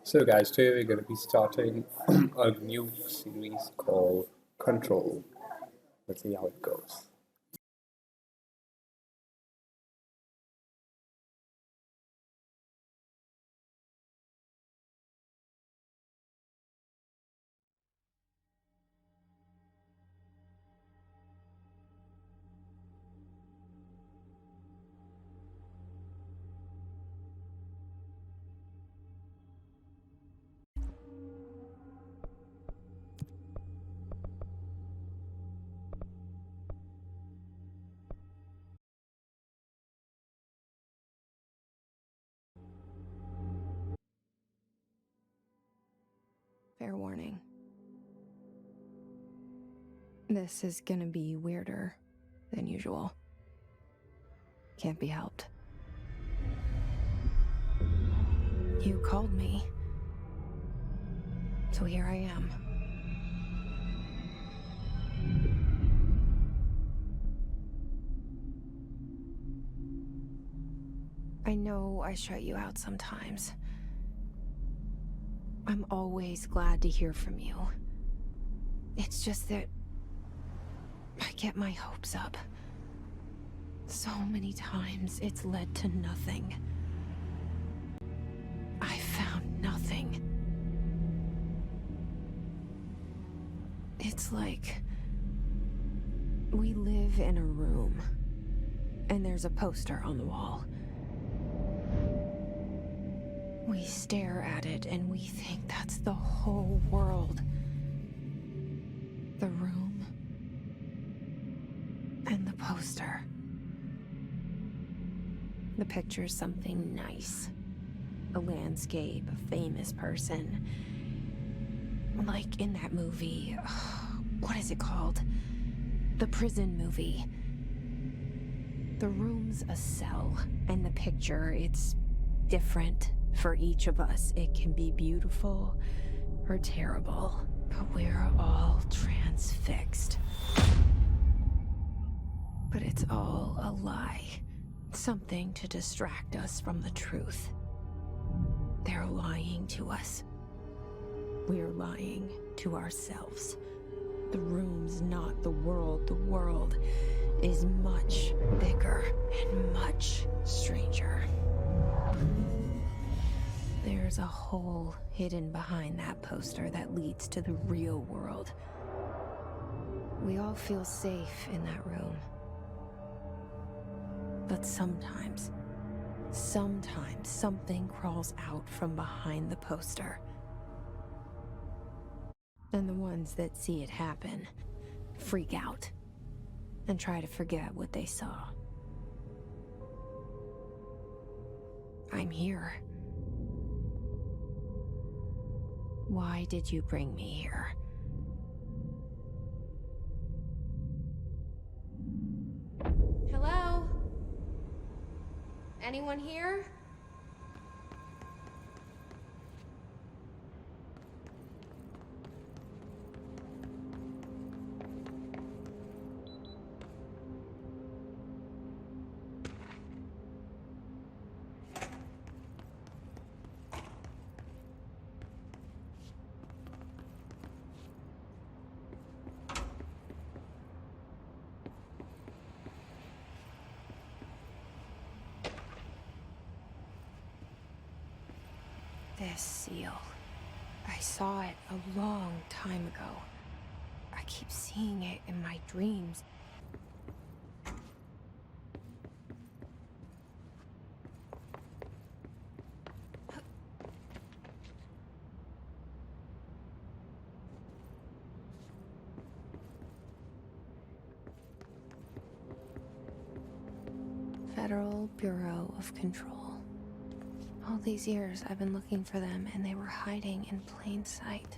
So, guys, today we're going to be starting a new series called Control. Let's see how it goes. Fair warning. This is gonna be weirder than usual. Can't be helped. You called me. So here I am. I know I shut you out sometimes. I'm always glad to hear from you. It's just that I get my hopes up. So many times it's led to nothing. I found nothing. It's like we live in a room, and there's a poster on the wall. We stare at it and we think that's the whole world. The room and the poster. The picture's something nice. A landscape, a famous person. Like in that movie, what is it called? The prison movie. The room's a cell, and the picture, it's different for each of us. It can be beautiful or terrible, but we're all transfixed. But it's all a lie. Something to distract us from the truth. They're lying to us. We're lying to ourselves. The room's not the world. The world is much bigger and much stranger. There's a hole hidden behind that poster that leads to the real world. We all feel safe in that room. But sometimes something crawls out from behind the poster. And the ones that see it happen freak out and try to forget what they saw. I'm here. Why did you bring me here? Hello? Anyone here? This seal. I saw it a long time ago. I keep seeing it in my dreams. Federal Bureau of Control. All these years I've been looking for them, and they were hiding in plain sight.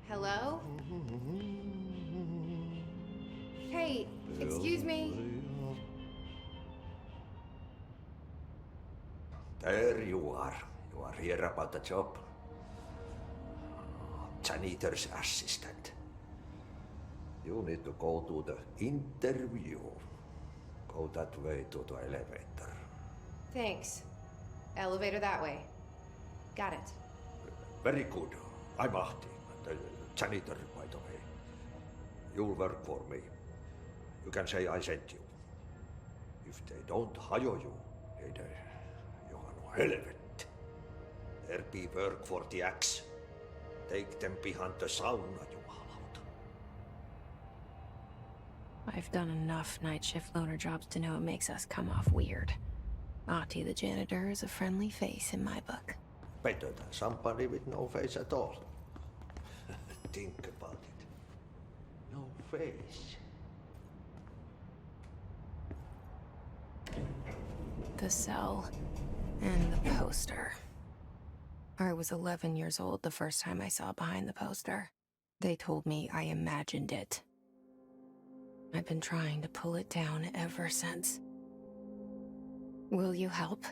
Hello? Hey, excuse me. There you are. You are here about the job. Janitor's assistant. You need to go to the interview. Go that way to the elevator. Thanks. Elevator that way. Got it. Very good. I'm Ahti, the janitor, by the way. You'll work for me. You can say I sent you. If they don't hire you, then you are no helvet. There be work for the axe. Take them behind the sauna, jumalauta. I've done enough night shift loner jobs to know it makes us come off weird. Ahti the janitor is a friendly face in my book. Better than somebody with no face at all. Think about it. No face. The cell and the poster. I was 11 years old the first time I saw behind the poster. They told me I imagined it. I've been trying to pull it down ever since. Will you help?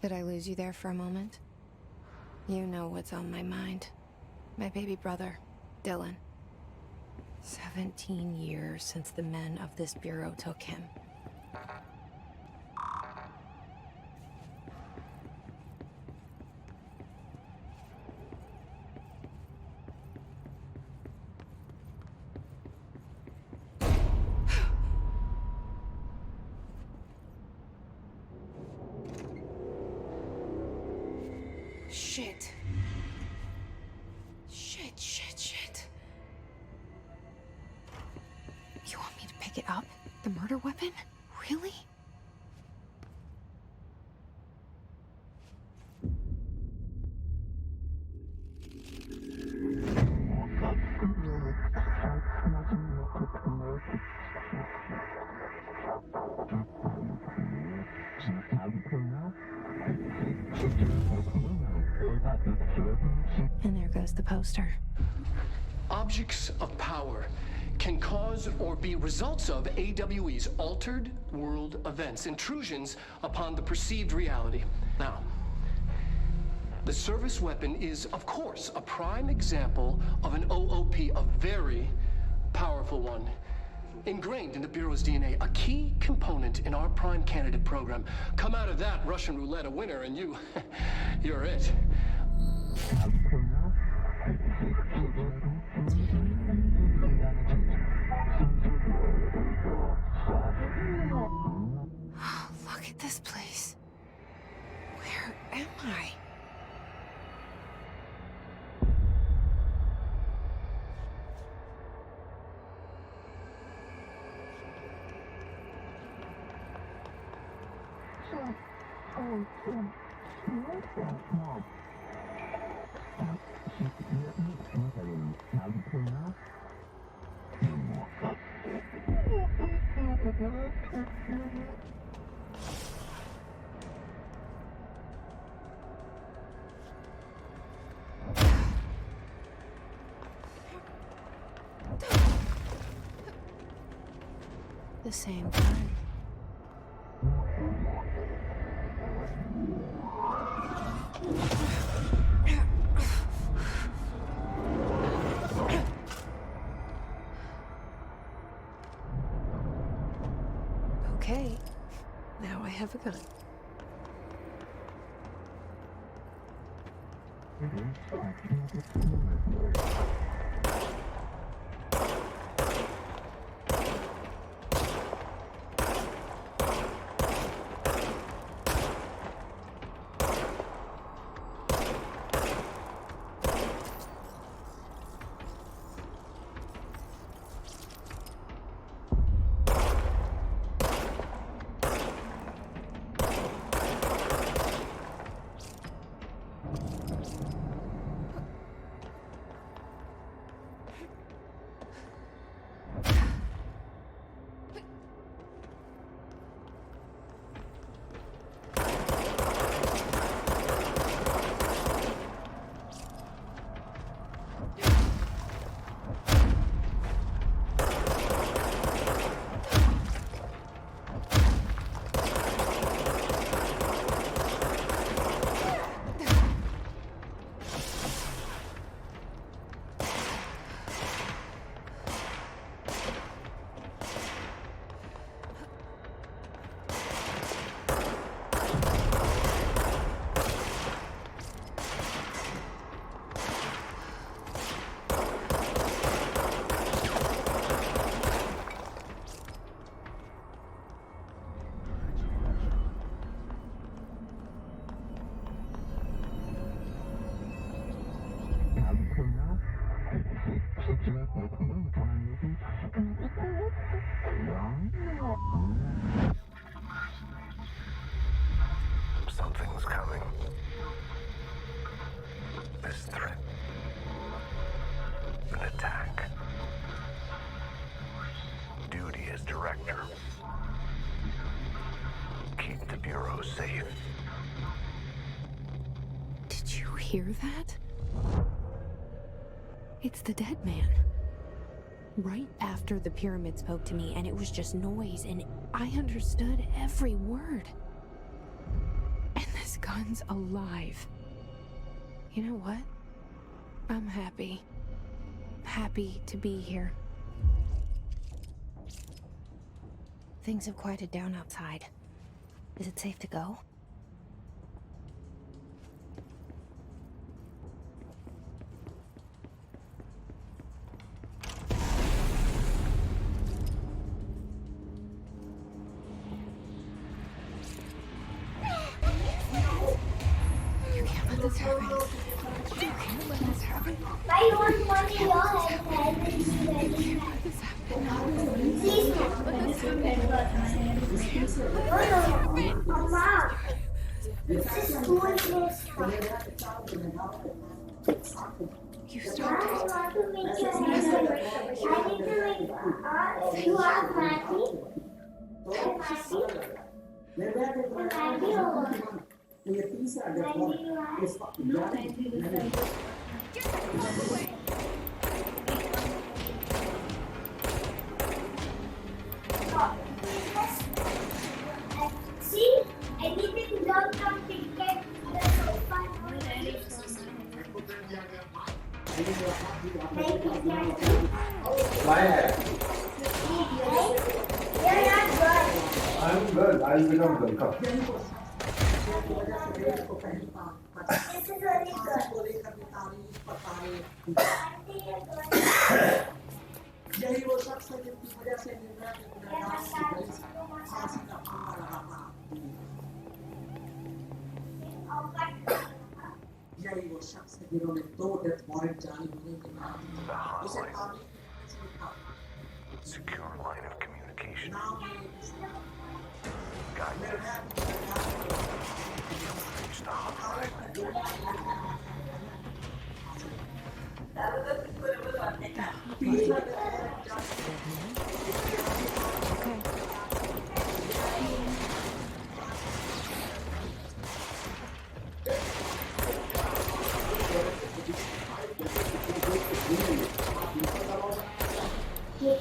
Did I lose you there for a moment? You know what's on my mind. My baby brother, Dylan. 17 years since the men of this bureau took him. Shit. Shit. You want me to pick it up? The murder weapon? Really? And there goes the poster. Objects of power can cause or be results of AWE's altered world events, intrusions upon the perceived reality. Now, the service weapon is, of course, a prime example of an OOP, a very powerful one. Ingrained in the Bureau's DNA, a key component in our prime candidate program. Come out of that Russian roulette a winner and you're it. Look at this place. Where am I? The same gun. Okay, now I have a gun. Something's coming. This threat. An attack. Duty as director. Keep the Bureau safe. Did you hear that? It's the dead man. Right after the pyramid spoke to me, and it was just noise, and I understood every word. And this gun's alive. You know what? I'm happy. Happy to be here. Things have quieted down outside. Is it safe to go? You can't let this happen. You can't let this happen. I don't want your head. Let this happen. Please, Mama. This is foolishness. You I started. want to make you happy. I need to make you are happy. I'm happy. I'm happy or what? Happy you are? See, anything don't come to get the sofa. Why? You're not good. I'm good. I'll become good. Come. This is really good. I think you're good. यही वो शख्स है जिसकी वजह से निर्णय यही वो शख्स है जिन्होंने 2 डेथ वारंट जारी होने के बाद उसे Secure line of communication. नाम Got it. Reach the hotline.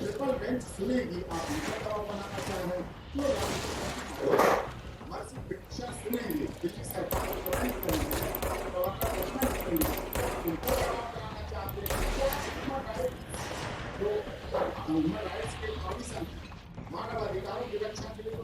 Triple bench सुनेगी आप दबाव बनाना चाहें तो हमारी पिक्चर सुनेगी दिल्ली सरकार को बंद करेंगे तो अपना बंद करेंगे उनको दबाव बनाना चाहते हैं तो ह्यूमन राइट्स के कमीशन मानवाधिकारों की रक्षा के लिए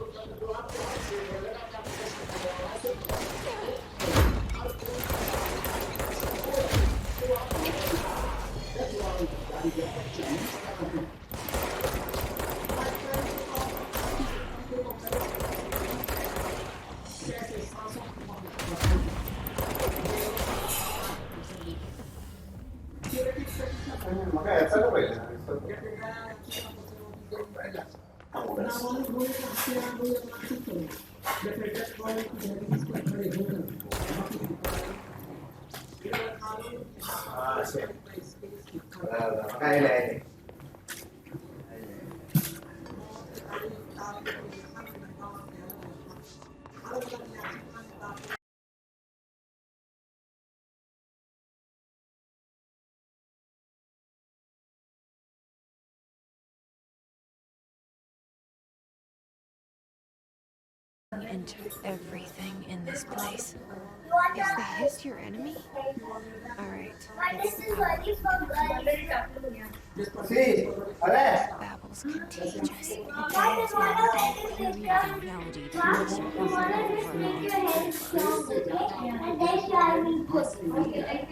Enter everything in this place. Is the hiss your enemy? Alright. This is only for girls. Babel's contagious. It Mama, draws me. The melody to Mama, you wanna just make your head strong, okay? And then shall we go? Okay, thank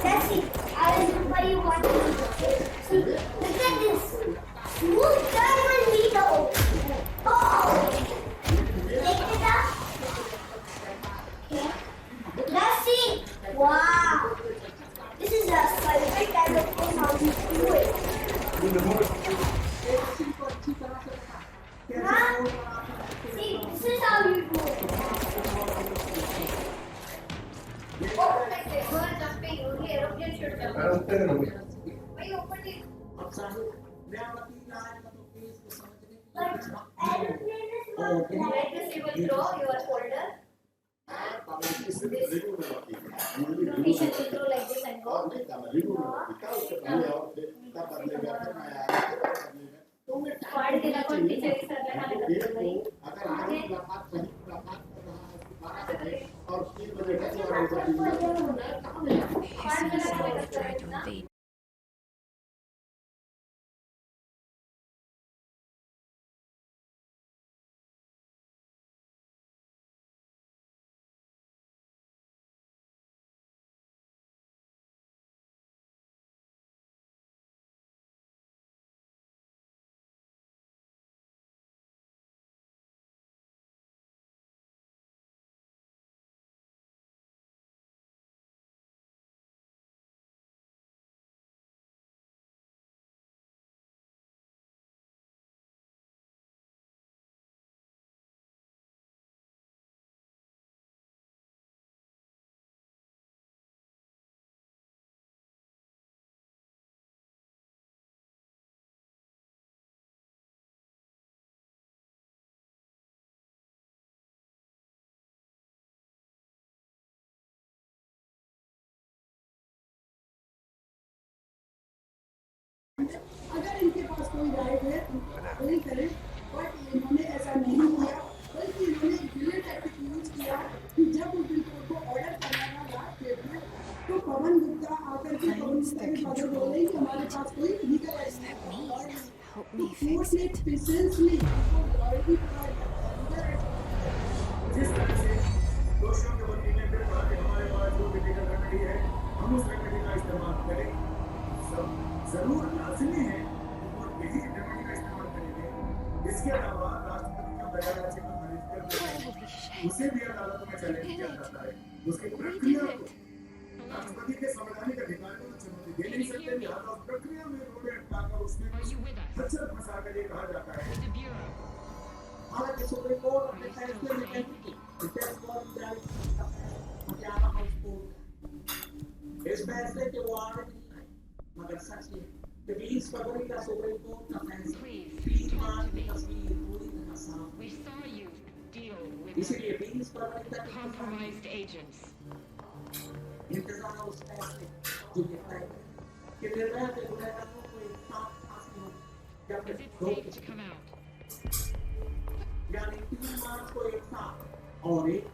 Jesse, I will do what you want to do. See, look at this. Smooth diamond needle. Oh! Take it up. Okay. Jesse! Wow! This is a perfect kind of thing how you do it. Huh? See, this is how you do it. Oh, like this. You are jumping. Only aeroplane should jump. Why you opened it? Like, aeroplane is not like this. You will throw your folder. This. Location will throw like this and go. फाड़ के रखो नीचे इस तरह लगाने लगते हैं Trying to invade. अगर इनके पास कोई राइट है कोई करे बट इन्होंने ऐसा नहीं किया बल्कि इन्होंने डिले टैक्टिक यूज किया कि जब उस दिन को ऑर्डर करना था लास्ट डेट में तो पवन गुप्ता आकर के पवन गुप्ता के पास बोल रहे कि हमारे पास कोई legal Help me court fix ने it. पेशेंसली लॉयल्टी जिस तरह से दोषियों के वकील ने फिर कहा कि हमारे पास जो लीगल रेमेडी है हम उस रेमेडी का इस्तेमाल करें जरूर लाजिमी है और यही रेमेडी का इस्तेमाल करेंगे इसके अलावा राष्ट्रपति का बयान याचिका खारिज कर उसे भी अदालत में चैलेंज किया जाता है उसकी प्रक्रिया को राष्ट्रपति के संवैधानिक अधिकार को चुनौती दे नहीं सकते लिहाजा उस प्रक्रिया में रोड़े अटकाकर उसमें खच्चर फंसा कर ये कहा जाता है हालांकि सुप्रीम कोर्ट अपने फैसले में कहती है इस फैसले के वार्ड मगर सच है कि 20 फरवरी का सुप्रीम कोर्ट का फैसला 3 मार्च की तस्वीर पूरी तरह साफ We saw you deal with इसलिए 20 फरवरी तक compromised agents. इंतजार उस फैसले जो कहता है कि निर्भया के गुनहगारों को एक साथ फांसी हो या Is फिर it दो safe to come out? यानी 3 मार्च को एक साथ और एक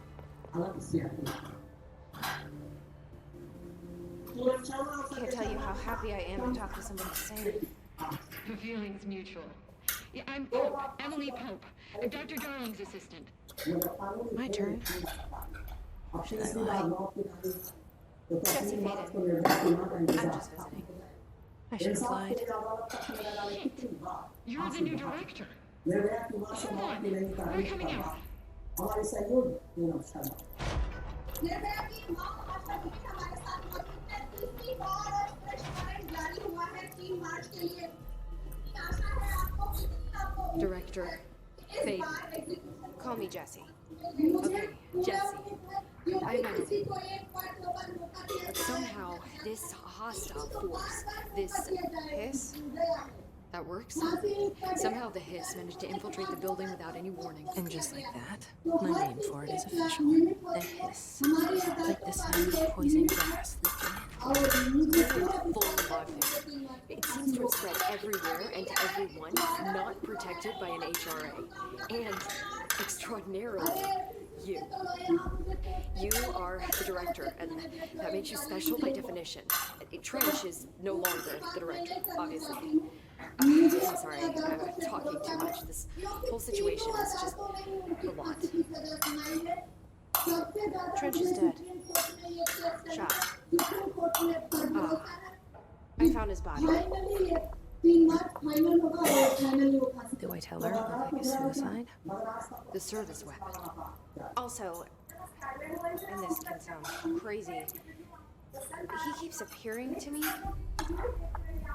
अलग से Can't tell you how happy I am to talk to somebody sane. The feeling's mutual. Yeah, I'm Pope, Emily Pope, Dr. Darling's assistant. My turn. Should I lie? Jesse Faden. I'm just visiting. I should have lied. You're the new director. Hold on, we're coming out. हमारे सहयोग Director Faden. Call me Jesse. Okay, Jesse. I'm Emily. But somehow, this hostile force, this hiss, that works. Somehow the hiss managed to infiltrate the building without any warning. And just like that, my name for it is official. The hiss. Like the sound of poison gas leaking in. Full live there. It seems to have spread everywhere and to everyone not protected by an HRA. And, extraordinarily, you. You are the director, and that makes you special by definition. Trench is no longer the director, obviously. I'm sorry, I'm talking too much. This whole situation is just a lot. Trench is dead. Shot. I found his body. Do I tell her it looked like a suicide? The service weapon. Also, and this can sound crazy, he keeps appearing to me,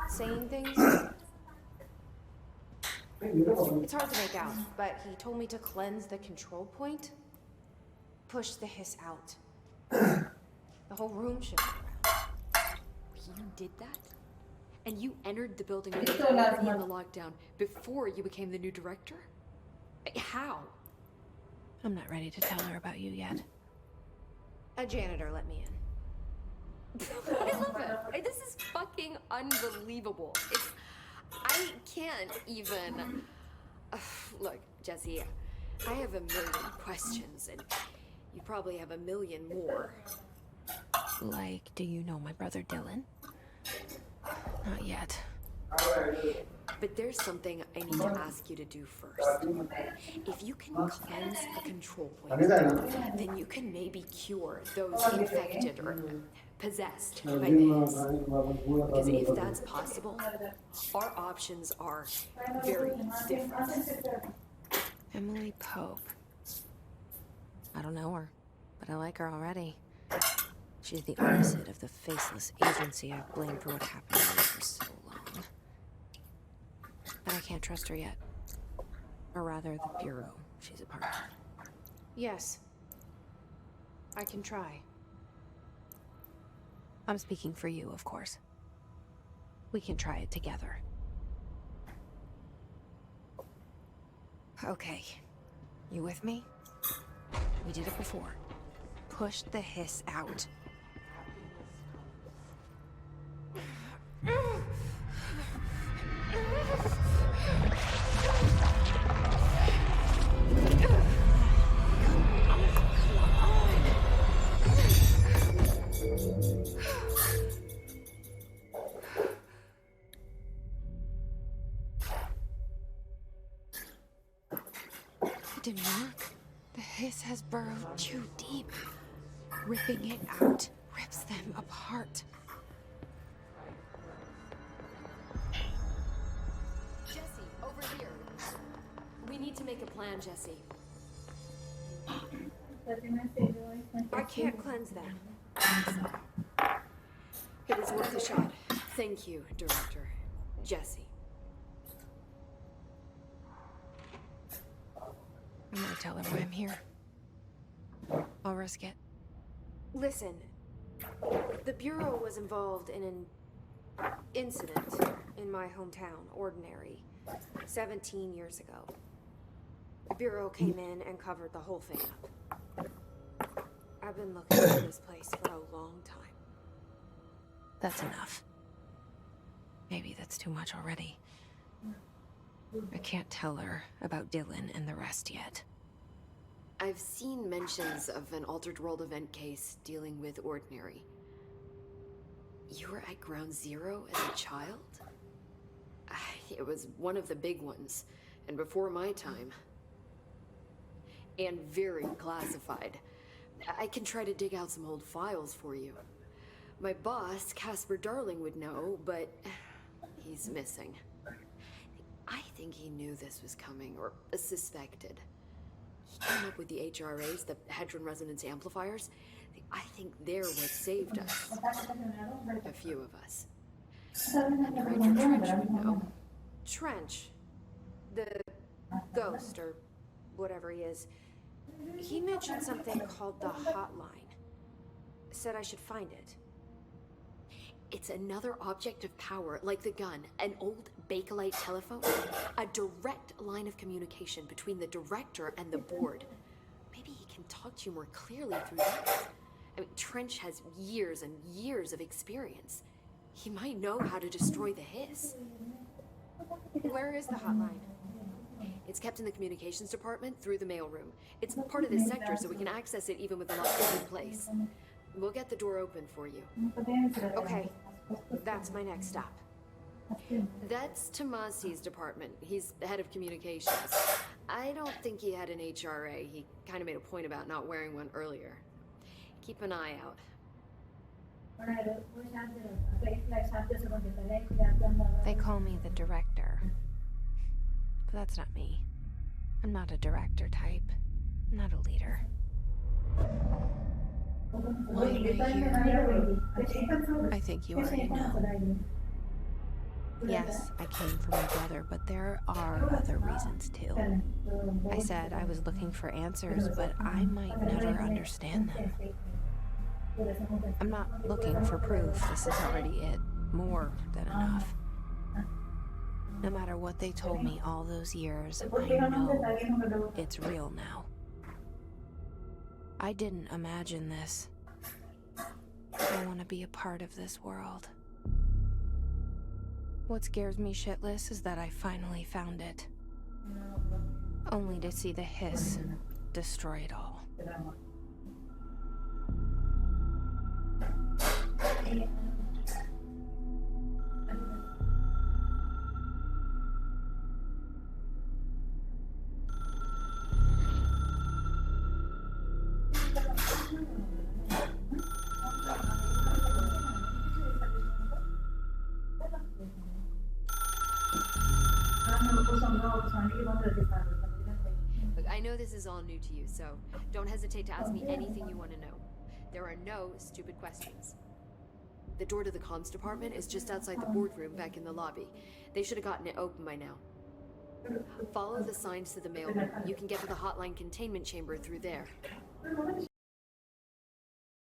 saying things. It's hard to make out, but he told me to cleanse the control point, push the hiss out. The whole room shifted around. You did that? And you entered the building with the lockdown before you became the new director? How? I'm not ready to tell her about you yet. A janitor let me in. I love it. This is fucking unbelievable. I can't even... Look, Jesse, I have a million questions, and you probably have a million more. Like, do you know my brother Dylan? Not yet. But there's something I need to ask you to do first. If you can cleanse the control point, then you can maybe cure those infected or possessed by this. Because if that's possible, our options are very different. Emily Pope. I don't know her, but I like her already. She's the opposite of the faceless agency I've blamed for what happened to me for so long. But I can't trust her yet. Or rather, the bureau she's a part of. Yes. I can try. I'm speaking for you, of course. We can try it together. Okay. You with me? We did it before. Push the hiss out. It didn't work. The hiss has burrowed too deep. Ripping it out rips them apart. Jesse, over here. We need to make a plan, Jesse. I can't cleanse that. It is worth a shot. Thank you, Director. Jesse. I'm gonna tell her why I'm here. I'll risk it. Listen, the Bureau was involved in an incident in my hometown, Ordinary, 17 years ago. The Bureau came in and covered the whole thing up. I've been looking for this place for a long time. That's enough. Maybe that's too much already. I can't tell her about Dylan and the rest yet. I've seen mentions of an Altered World event case dealing with Ordinary. You were at Ground Zero as a child? It was one of the big ones. And before my time. And very classified. I can try to dig out some old files for you. My boss, Casper Darling, would know, but he's missing. I think he knew this was coming, or suspected. He came up with the HRAs, the Hadron Resonance Amplifiers. I think they're what saved us. A few of us. And Director Trench would know. Trench. The ghost, or whatever he is. He mentioned something called the hotline. Said I should find it. It's another object of power, like the gun, an old Bakelite telephone, a direct line of communication between the director and the board. Maybe he can talk to you more clearly through that. I mean, Trench has years and years of experience. He might know how to destroy the hiss. Where is the hotline? It's kept in the communications department through the mailroom. It's part of this sector, so we can access it even with the lock in place. We'll get the door open for you. Okay, that's my next stop. That's Tomasi's department. He's the head of communications. I don't think he had an HRA. He kind of made a point about not wearing one earlier. Keep an eye out. They call me the director. But that's not me. I'm not a director type. I'm not a leader. Why am I here? I think you already know. Yes, I came for my brother, but there are other reasons too. I said I was looking for answers, but I might never understand them. I'm not looking for proof. This is already it. More than enough. No matter what they told me all those years, I know it's real now. I didn't imagine this. I want to be a part of this world. What scares me shitless is that I finally found it. Only to see the hiss destroy it all. Look, I know this is all new to you, so don't hesitate to ask me anything you want to know. There are no stupid questions. The door to the comms department is just outside the boardroom back in the lobby. They should have gotten it open by now. Follow the signs to the mailroom. You can get to the hotline containment chamber through there.